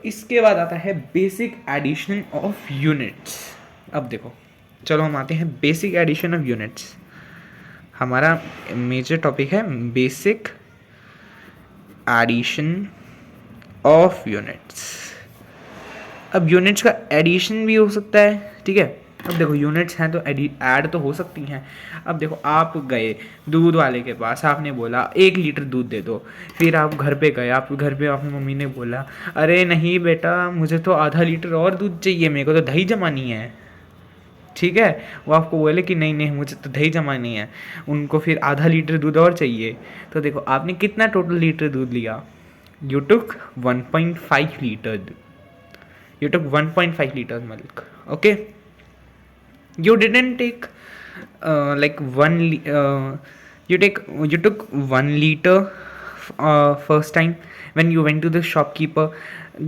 इसके बाद आता है बेसिक एडिशन ऑफ यूनिट्स। अब देखो, चलो हम आते हैं बेसिक एडिशन ऑफ यूनिट्स। हमारा मेजर टॉपिक है बेसिक एडिशन ऑफ यूनिट्स। अब यूनिट्स का एडिशन भी हो सकता है, ठीक है। अब देखो यूनिट्स हैं तो ऐड तो हो सकती हैं। अब देखो आप गए दूध वाले के पास, आपने बोला 1 लीटर दूध दे दो। फिर आप घर पे गए, आप घर पे आपकी मम्मी ने बोला अरे नहीं बेटा मुझे तो आधा लीटर और दूध चाहिए, मेरे को तो दही जमानी है, ठीक है। वो आपको बोले कि नहीं नहीं मुझे तो दही जमानी है, उनको फिर आधा लीटर दूध और चाहिए। तो देखो आपने कितना टोटल लीटर दूध लिया, you took 1.5 litre, you took 1.5 liters milk, okay. You didn't take like you took 1 liter first time when you went to the shopkeeper.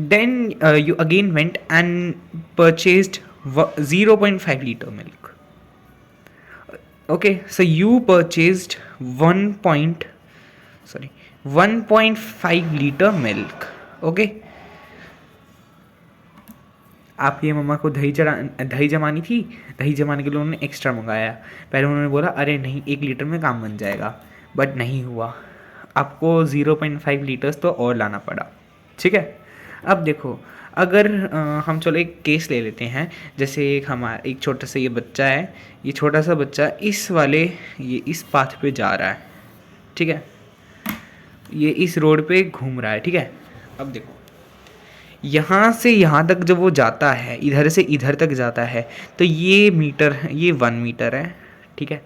Then you again went and purchased 0.5 liter milk, okay. So you purchased 1.5 liter milk, okay. आपकी मम्मा को दही जमानी थी, दही जमाने के लिए उन्होंने extra मंगाया। पहले उन्होंने बोला अरे नहीं 1 लीटर में काम बन जाएगा, बट नहीं हुआ, आपको 0.5 लीटर्स तो और लाना पड़ा, ठीक है। अब देखो अगर हम चलो एक केस ले लेते हैं, जैसे एक छोटा सा ये बच्चा है, ये छोटा सा बच्चा ये इस पाथ पे जा रहा है, ठीक है, ये इस रोड पे घूम रहा है, ठीक है। अब देखो यहाँ से यहाँ तक जब वो जाता है, इधर से इधर तक जाता है, तो ये 1 मीटर है, ठीक है।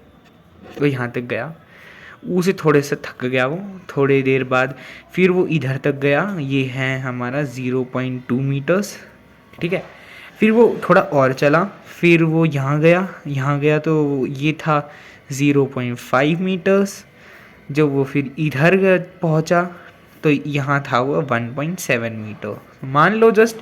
वो यहाँ तक गया, उसे थोड़े से थक गया वो, थोड़ी देर बाद फिर वो इधर तक गया, ये है हमारा 0.2 मीटर्स, ठीक है। फिर वो थोड़ा और चला, फिर वो यहाँ गया तो ये था 0.5 मीटर्स। जब वो फिर इधर पहुँचा तो यहाँ था वो 1.7 मीटर। मान लो जस्ट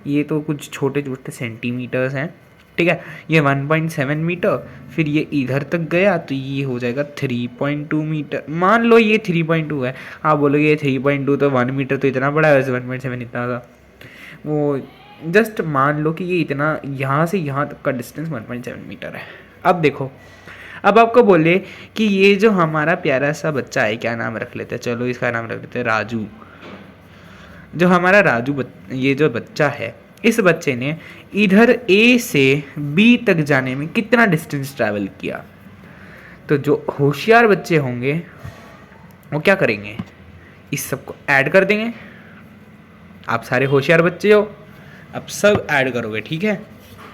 ये तो कुछ छोटे छोटे सेंटीमीटर्स हैं, ठीक है। ये 1.7 मीटर, फिर ये इधर तक गया तो ये हो जाएगा 3.2 मीटर। मान लो ये 3.2 है, आप बोलोगे ये 3.2 तो 1 मीटर तो इतना बड़ा है, वैसे 1.7 इतना था। वो जस्ट मान लो कि ये इतना यहाँ से यहाँ तक का डिस्टेंस 1.7 मीटर है। अब देखो, अब आपको बोले कि ये जो हमारा प्यारा सा बच्चा है, क्या नाम रख लेते हैं, चलो इसका नाम रख लेते हैं राजू। जो हमारा ये जो बच्चा है, इस बच्चे ने इधर ए से बी तक जाने में कितना डिस्टेंस ट्रैवल किया। तो जो होशियार बच्चे होंगे वो क्या करेंगे, इस सब को ऐड कर देंगे। आप सारे होशियार बच्चे हो, अब सब ऐड करोगे, ठीक है।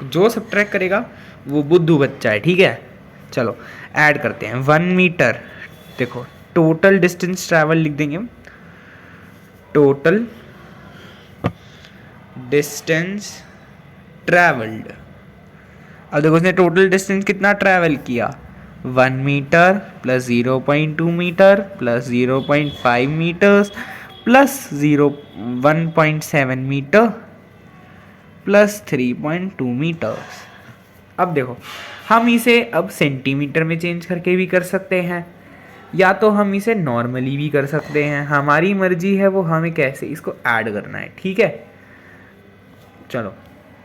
जो सब्ट्रैक्ट करेगा वो बुद्धू बच्चा है, ठीक है। चलो ऐड करते हैं 1 मीटर। देखो टोटल डिस्टेंस ट्रैवल लिख देंगे, टोटल डिस्टेंस ट्रैवल्ड। अब देखो उसने टोटल डिस्टेंस कितना ट्रैवल किया, 1 metre plus 0.2 metre plus 0.5 metres plus 1.7 metre plus 3.2 metres. अब देखो हम इसे अब सेंटीमीटर में चेंज करके भी कर सकते हैं, या तो हम इसे नॉर्मली भी कर सकते हैं, हमारी मर्जी है वो हमें कैसे इसको ऐड करना है, ठीक है। चलो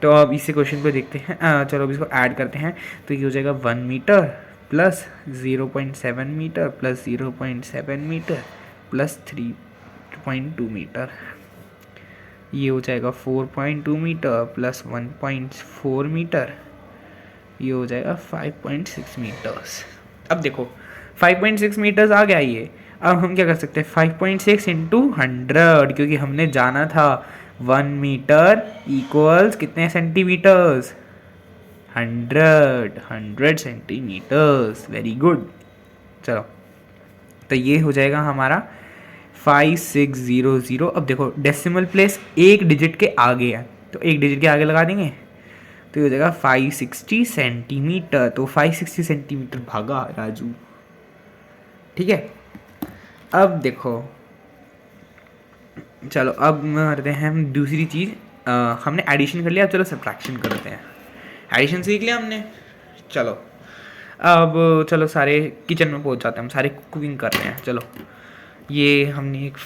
तो अब इसी क्वेश्चन को देखते हैं, चलो अब इसको ऐड करते हैं। तो ये हो जाएगा 1 metre plus 0.7 metre plus 0.7 metre plus 3.2 metre, ये हो जाएगा 4.2 मीटर प्लस 1.4 मीटर, ये हो जाएगा 5.6 मीटर्स। अब देखो 5.6 मीटर्स आ गया ये। अब हम क्या कर सकते हैं, 5.6 इंटू 100, क्योंकि हमने जाना था 1 मीटर इक्वल्स कितने सेंटीमीटर्स, 100 सेंटीमीटर्स। Very good. चलो तो ये हो जाएगा हमारा 5600। अब देखो डेसिमल प्लेस एक डिजिट के आगे है, तो एक डिजिट के आगे लगा देंगे, तो ये हो जाएगा 560 सेंटीमीटर। तो 560 सेंटीमीटर भागा राजू, ठीक है। अब देखो चलो अब करते हैं हम दूसरी चीज़, हमने एडिशन कर लिया, अब चलो सब्ट्रैक्शन करते हैं। एडिशन सीख लिया हमने, चलो अब चलो सारे किचन में पहुंच जाते हैं, हम सारे कुकिंग कर रहे हैं। चलो ये हमने एक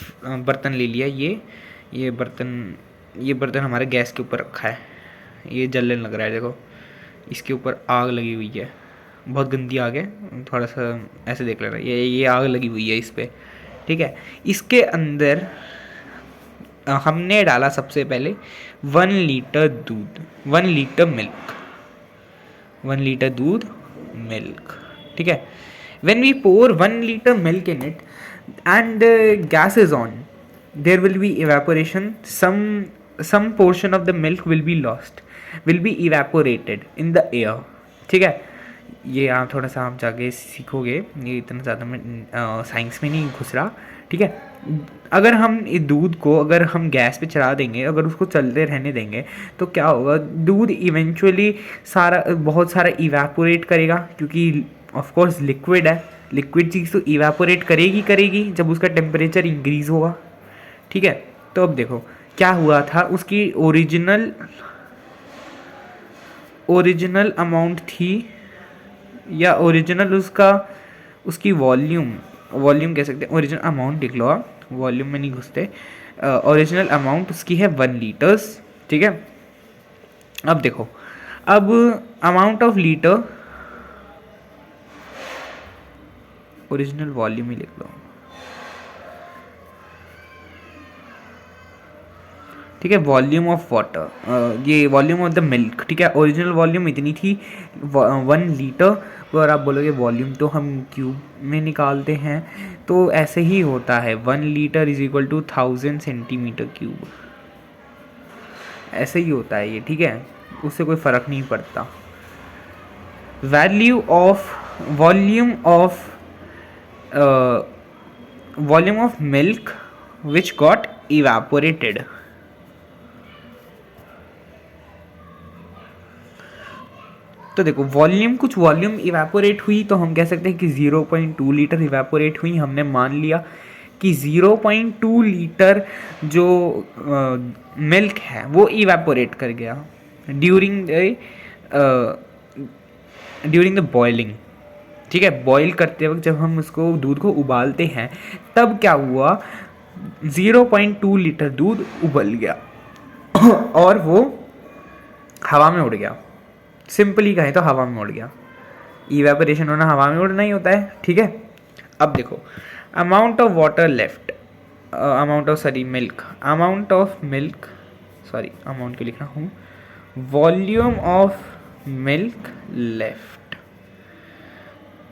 बर्तन ले लिया, ये बर्तन ये बर्तन हमारे गैस के ऊपर रखा है, ये जलने लग रहा है, देखो इसके ऊपर आग लगी हुई है, बहुत गंदी आग है, थोड़ा सा ऐसे देख लेना, ये आग लगी हुई है इस पर, ठीक है। इसके अंदर हमने डाला सबसे पहले 1 लीटर दूध, 1 लीटर मिल्क, 1 लीटर दूध मिल्क, ठीक है। when we pour 1 liter milk in it and gas is on, there will be evaporation, some portion of the milk will be lost, will be evaporated in the air, ठीक है। ये आप थोड़ा सा आप जाके सीखोगे, ये इतना ज़्यादा मैं साइंस में नहीं घुस रहा, ठीक है। अगर हम दूध को अगर हम गैस पे चढ़ा देंगे, अगर उसको चलते रहने देंगे तो क्या होगा, दूध इवेंचुअली सारा बहुत सारा इवेपोरेट करेगा, क्योंकि ऑफ कोर्स लिक्विड है, लिक्विड चीज़ तो इवेपोरेट करेगी जब उसका टेम्परेचर इंक्रीज़ होगा, ठीक है। तो अब देखो क्या हुआ था, उसकी ओरिजिनल अमाउंट थी, या ओरिजिनल उसकी वॉल्यूम कह सकते हैं, ओरिजिनल अमाउंट लिख लो आप, वॉल्यूम में नहीं घुसते, ओरिजिनल अमाउंट उसकी है 1 लीटर्स, ठीक है। अब देखो, अब amount of litre, original volume ही लिख लो, ठीक है। वॉल्यूम ऑफ वाटर, ये वॉल्यूम ऑफ द मिल्क, ठीक है। ओरिजिनल वॉल्यूम इतनी थी 1 लीटर, और आप बोलोगे वॉल्यूम तो हम क्यूब में निकालते हैं, तो ऐसे ही होता है, 1 litre is equal to 1000 centimetre cube, ऐसे ही होता है ये, ठीक है। उससे कोई फ़र्क नहीं पड़ता। Volume of milk which got evaporated, तो देखो कुछ वॉल्यूम इवेपोरेट हुई, तो हम कह सकते हैं कि 0.2 लीटर इवेपोरेट हुई, हमने मान लिया कि 0.2 लीटर जो मिल्क है वो इवेपोरेट कर गया ड्यूरिंग द बॉइलिंग, ठीक है। बॉईल करते वक्त जब हम उसको दूध को उबालते हैं, तब क्या हुआ, 0.2 लीटर दूध उबल गया और वो हवा में उड़ गया, सिंपली कहें तो हवा में उड़ गया। इवेपोरेशन होना हवा में उड़ना ही होता है, ठीक है। अब देखो, amount of water left, amount क्यों लिख रहा हूँ, वॉल्यूम ऑफ मिल्क लेफ्ट,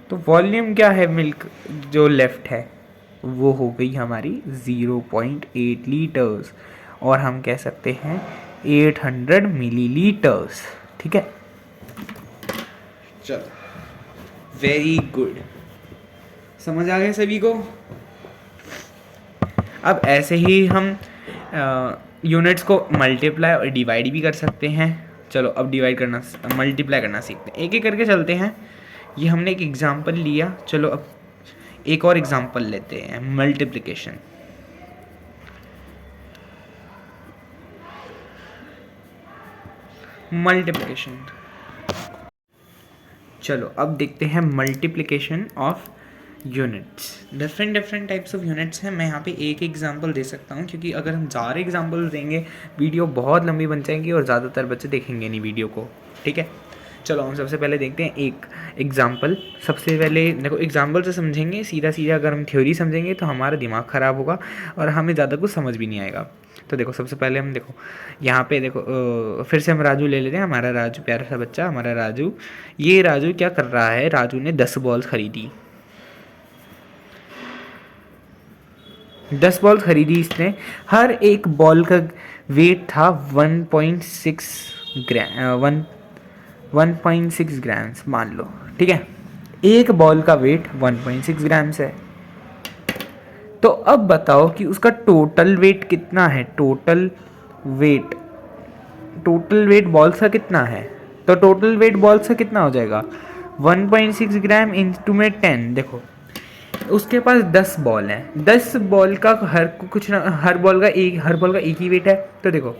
तो वॉल्यूम क्या है मिल्क जो लेफ्ट है, वो हो गई हमारी 0.8 लीटर्स, और हम कह सकते हैं 800 मिलीलीटर्स, ठीक है। चलो, वेरी गुड, समझ आ गया सभी को। अब ऐसे ही हम यूनिट्स को मल्टीप्लाई और डिवाइड भी कर सकते हैं। चलो अब मल्टीप्लाई करना सीखते हैं, एक एक करके चलते हैं। ये हमने एक एग्जाम्पल लिया, चलो अब एक और एग्जाम्पल लेते हैं, मल्टीप्लिकेशन। चलो अब देखते हैं multiplication of units. Different types of units हैं। मैं यहाँ पे एक एग्जांपल दे सकता हूँ, क्योंकि अगर हम ज़्यादा एग्जांपल देंगे वीडियो बहुत लंबी बन जाएगी और ज़्यादातर बच्चे देखेंगे नहीं वीडियो को, ठीक है। चलो हम सबसे पहले देखते हैं एक एग्जांपल। सबसे पहले देखो, एग्जांपल से समझेंगे, सीधा अगर हम थ्योरी समझेंगे तो हमारा दिमाग ख़राब होगा और हमें ज़्यादा कुछ समझ भी नहीं आएगा। तो देखो सबसे पहले हम देखो यहाँ पे देखो, फिर से हम राजू ले लेते हैं। हमारा राजू, प्यारा सा बच्चा हमारा राजू, ये राजू क्या कर रहा है, राजू ने 10 बॉल्स खरीदी, 10 बॉल खरीदी इसने। हर एक बॉल का वेट था 1.6 ग्राम्स मान लो, ठीक है। एक बॉल का वेट 1.6 ग्राम्स है। तो अब बताओ कि उसका टोटल वेट कितना है। टोटल वेट बॉल्स का कितना है, तो टोटल वेट बॉल्स का कितना हो जाएगा, 1.6 ग्राम इंटू में 10। देखो उसके पास 10 बॉल हैं, 10 बॉल का हर बॉल का एक ही वेट है। तो देखो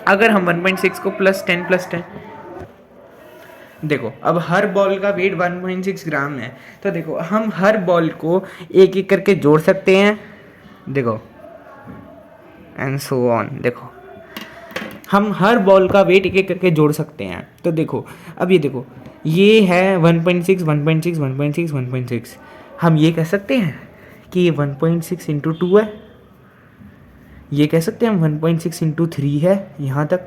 अगर हम 1.6 को प्लस 10 देखो, अब हर बॉल का वेट 1.6 ग्राम है, तो देखो हम हर बॉल को एक एक करके जोड़ सकते हैं, देखो एंड सो ऑन। देखो हम हर बॉल का वेट एक एक करके जोड़ सकते हैं। तो देखो, अब ये देखो, ये है 1.6 1.6 1.6 1.6। हम ये कह सकते हैं कि ये 1.6 इंटू 2 है, ये कह सकते हैं हम 1.6 इंटू 3 है, यहाँ तक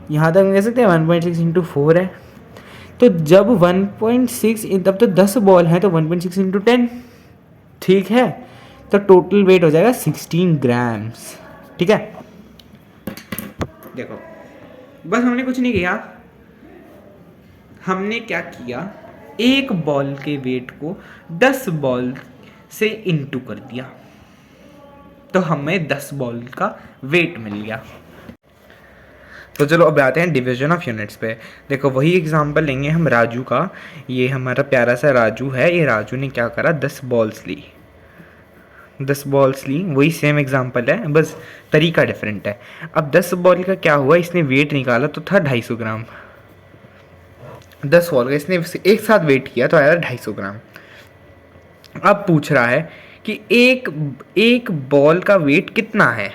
हम कह सकते हैं 1.6 इंटू 4 है। तो जब 1.6, तब तो 10 बॉल हैं, तो 1.6 इंटू 10, ठीक है। तो टोटल वेट हो जाएगा 16 ग्राम्स, ठीक है। देखो, बस हमने कुछ नहीं किया, हमने क्या किया, एक बॉल के वेट को 10 बॉल से इंटू कर दिया, तो हमें 10 बॉल का वेट मिल गया। तो चलो अब आते हैं डिवीजन ऑफ यूनिट्स पे। देखो, वही एग्जांपल लेंगे हम राजू का। ये हमारा प्यारा सा राजू है, ये राजू ने क्या करा, 10 बॉल्स ली, 10 बॉल्स ली, वही सेम एग्जांपल है, बस तरीका डिफरेंट है। अब 10 बॉल का क्या हुआ, इसने वेट निकाला तो था 250 ग्राम। 10 बॉल का इसने एक साथ वेट किया तो आया 250 ग्राम। अब पूछ रहा है कि एक बॉल का वेट कितना है,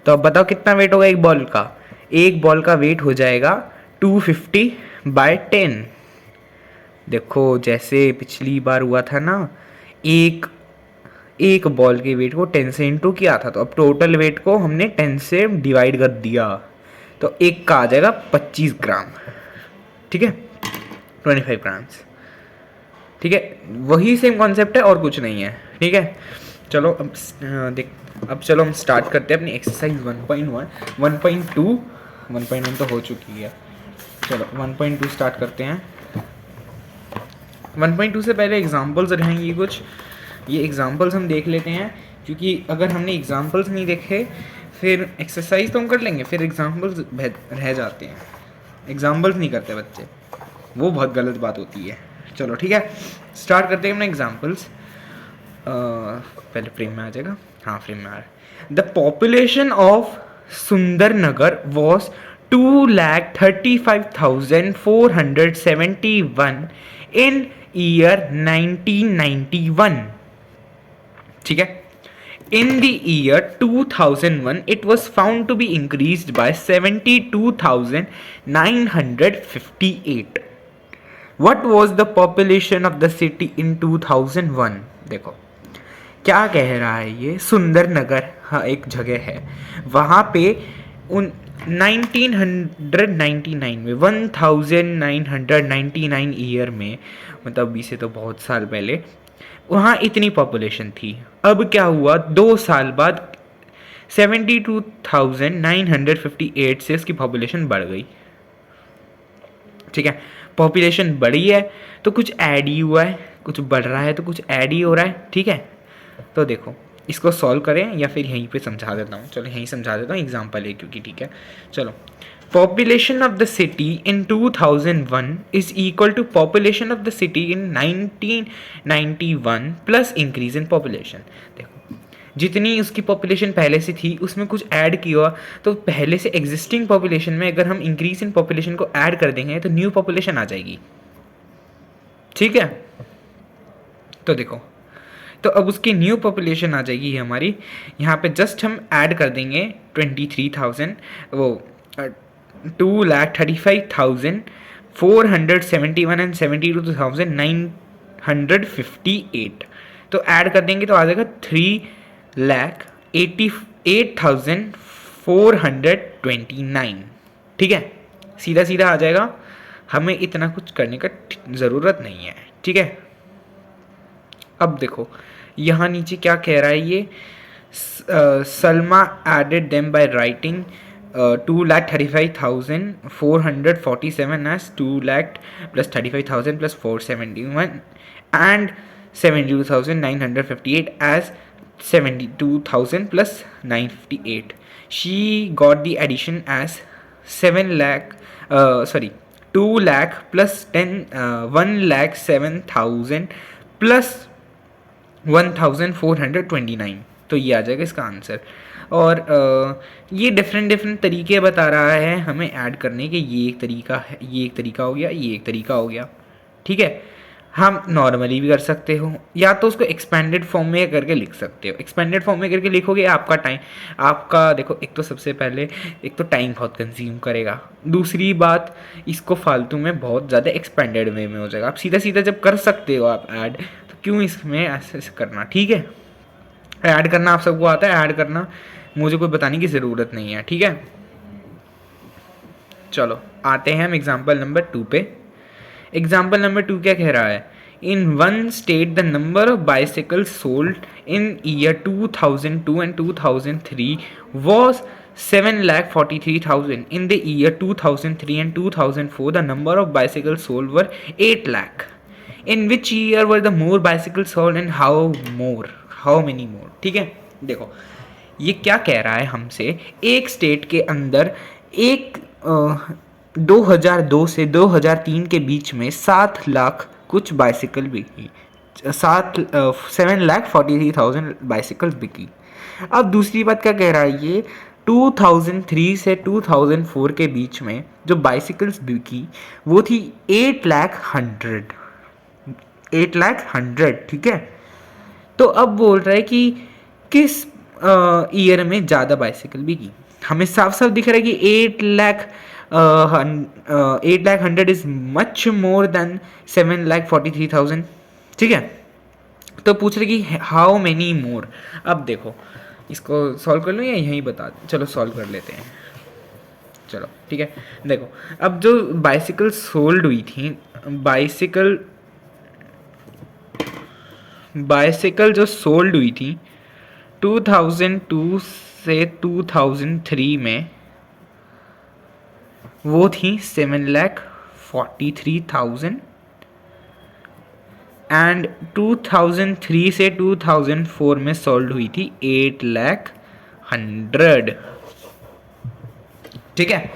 तो अब बताओ कितना वेट होगा एक बॉल का। एक बॉल का वेट हो जाएगा 250/10। देखो, जैसे पिछली बार हुआ था ना, एक बॉल के वेट को 10 से इंटू किया था, तो अब टोटल वेट को हमने 10 से डिवाइड कर दिया, तो एक का आ जाएगा 25 ग्राम, ठीक है, 25 ग्राम्स, ठीक है। वही सेम कॉन्सेप्ट है और कुछ नहीं है, ठीक है। चलो अब चलो हम स्टार्ट करते हैं अपनी एक्सरसाइज 1.1 1.2 1.1 तो हो चुकी है। चलो 1.2 स्टार्ट करते हैं। 1.2 से पहले एग्जांपल्स रहेंगी कुछ, ये एग्जांपल्स हम देख लेते हैं, क्योंकि अगर हमने एग्जांपल्स नहीं देखे फिर एक्सरसाइज तो हम कर लेंगे, फिर एग्जांपल्स रह जाते हैं। एग्जांपल्स नहीं करते बच्चे, वो बहुत गलत बात होती है। चलो ठीक है, स्टार्ट करते हैं अपने एग्जांपल्स। पहले फ्रेम में आ जाएगा, हाँ फ्रेम में आ रहा है। The population of Sundernagar was 2,35,471 in year 1991, ठीक है। In the year 2001, it was found to be increased by 72,958. What was the population of the city in 2001? देखो क्या कह रहा है ये, सुंदरनगर, हाँ एक जगह है, वहाँ पे उन 1999 में 1999 ईयर में, मतलब अभी से तो बहुत साल पहले, वहाँ इतनी पॉपुलेशन थी। अब क्या हुआ, 2 साल बाद 72,958 से उसकी पॉपुलेशन बढ़ गई, ठीक है। पॉपुलेशन बढ़ी है तो कुछ ऐड ही हुआ है, कुछ बढ़ रहा है तो कुछ ऐड ही हो रहा है, ठीक है। तो देखो इसको सॉल्व करें या फिर यहीं पे समझा देता हूँ, चलो यहीं समझा देता हूँ, एग्जांपल है क्योंकि, ठीक है। चलो, population of the city in 2001 is equal to population of the city in 1991 plus increase in population। देखो जितनी उसकी पॉपुलेशन पहले से थी उसमें कुछ ऐड किया, तो पहले से एग्जिस्टिंग पॉपुलेशन में अगर हम इंक्रीज इन पॉपुलेशन को ऐड कर देंगे तो न्यू पॉपुलेशन आ जाएगी, ठीक है। तो देखो, तो अब उसकी न्यू पॉपुलेशन आ जाएगी हमारी, यहाँ पे जस्ट हम ऐड कर देंगे 23,000, वो 2,35,471 एंड 72,958, तो ऐड कर देंगे तो आ जाएगा 3,88,429, ठीक है। सीधा सीधा आ जाएगा, हमें इतना कुछ करने का ज़रूरत नहीं है, ठीक है। अब देखो यहाँ नीचे क्या कह रहा है ये, Salma added them by writing 2,35,447 as 2 lakh plus 35,000 plus 471 and 72,958 as 72,000 plus 958. She got the addition as 2 lakh plus 1,07,000 plus 1,429, तो ये आ जाएगा इसका आंसर। और ये डिफरेंट तरीके बता रहा है हमें ऐड करने के, ये एक तरीका है, ये एक तरीका हो गया, ये एक तरीका हो गया, ठीक है। हम नॉर्मली भी कर सकते हो, या तो उसको एक्सपेंडेड फॉर्म में करके लिख सकते हो। एक्सपेंडेड फॉर्म में करके लिखोगे आपका टाइम, आपका देखो, एक तो सबसे पहले एक तो टाइम बहुत कंज्यूम करेगा, दूसरी बात इसको फालतू में बहुत ज़्यादा एक्सपेंडेड वे में हो जाएगा। आप सीधा सीधा जब कर सकते हो आप ऐड, तो क्यों इसमें ऐसे करना। ठीक है, ऐड करना आप सबको आता है, ऐड करना मुझे कोई बताने की ज़रूरत नहीं है। ठीक है, चलो आते हैं हम एग्जाम्पल नंबर 2 पे। एग्जाम्पल नंबर 2 क्या कह रहा है? In one state the number of bicycle sold in year 2002 and 2003 was 7,43,000. In the year 2003 and 2004 the number of bicycles sold were 8 lakh. In which year were the more bicycles sold and how many more? ठीक है, देखो ये क्या कह रहा है हमसे, एक स्टेट के अंदर एक 2002 से 2003 के बीच में 7 लाख कुछ बाइसिकल बिकी, 7,43,000 बाइसिकल्स बिकी। अब दूसरी बात क्या कह रहा है ये, 2003 से 2004 के बीच में जो बाइसिकल्स बिकी वो थी 8 लाख 100, ठीक है। तो अब बोल रहा है कि किस ईयर में ज़्यादा बाइसिकल बिकी। हमें साफ साफ दिख रहा है कि 8 lakh 100 is much more than 7,43,000, ठीक है। तो पूछ रहे कि हाउ मेनी मोर। अब देखो इसको सॉल्व कर लूँ या यहीं बता, चलो सॉल्व कर लेते हैं, चलो ठीक है। देखो अब जो बाइसिकल सोल्ड हुई थी, बाइसिकल जो सोल्ड हुई थी 2002 से 2003 में वो थी 7,43,000 एंड 2003 से 2004 में सोल्ड हुई थी 8,100,000, ठीक है।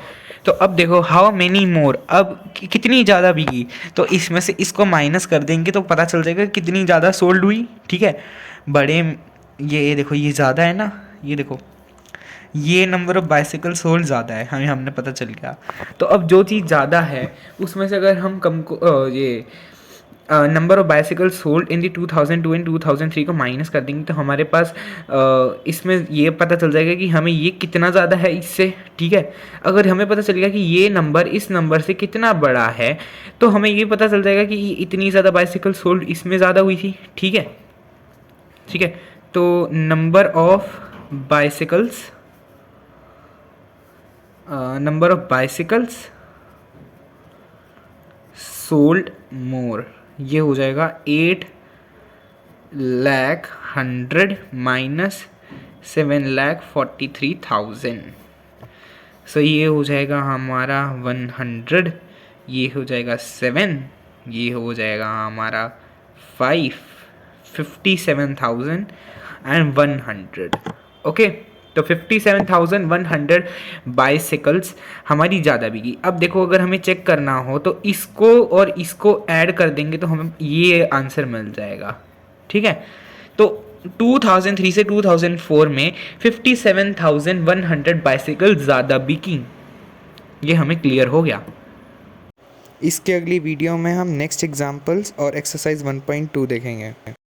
तो अब देखो हाउ मेनी मोर, अब कितनी ज़्यादा बिकी, तो इसमें से इसको माइनस कर देंगे तो पता चल जाएगा कितनी ज़्यादा सोल्ड हुई, ठीक है। बड़े ये देखो ये ज़्यादा है ना, ये देखो ये नंबर ऑफ बाइसिकल सोल्ड ज़्यादा है, हमने पता चल गया। तो अब जो चीज़ ज़्यादा है उसमें से अगर हम कम को ये number of bicycle sold in the 2002 and 2003 को माइनस कर देंगे तो हमारे पास इसमें ये पता चल जाएगा कि हमें ये कितना ज़्यादा है इससे, ठीक है। अगर हमें पता चलेगा कि ये नंबर इस नंबर से कितना बड़ा है तो हमें ये पता चल जाएगा कि इतनी ज़्यादा बाइसिकल सोल्ड इसमें ज़्यादा हुई थी, ठीक है, ठीक है। तो नंबर ऑफ बाइसिकल्स सोल्ड मोर, ये हो जाएगा 8,100,000 माइनस 7,43,000। सो ये हो जाएगा हमारा 100, ये हो जाएगा 7, ये हो जाएगा हमारा 57,100। ओके, तो 57,100 बाइसिकल्स हमारी ज़्यादा बिकी। अब देखो अगर हमें चेक करना हो तो इसको और इसको ऐड कर देंगे तो हमें ये आंसर मिल जाएगा, ठीक है। तो 2003 से 2004 में 57,100 बाइसिकल ज़्यादा बिकी, ये हमें क्लियर हो गया। इसके अगली वीडियो में हम नेक्स्ट एग्जाम्पल्स और एक्सरसाइज 1.2 देखेंगे।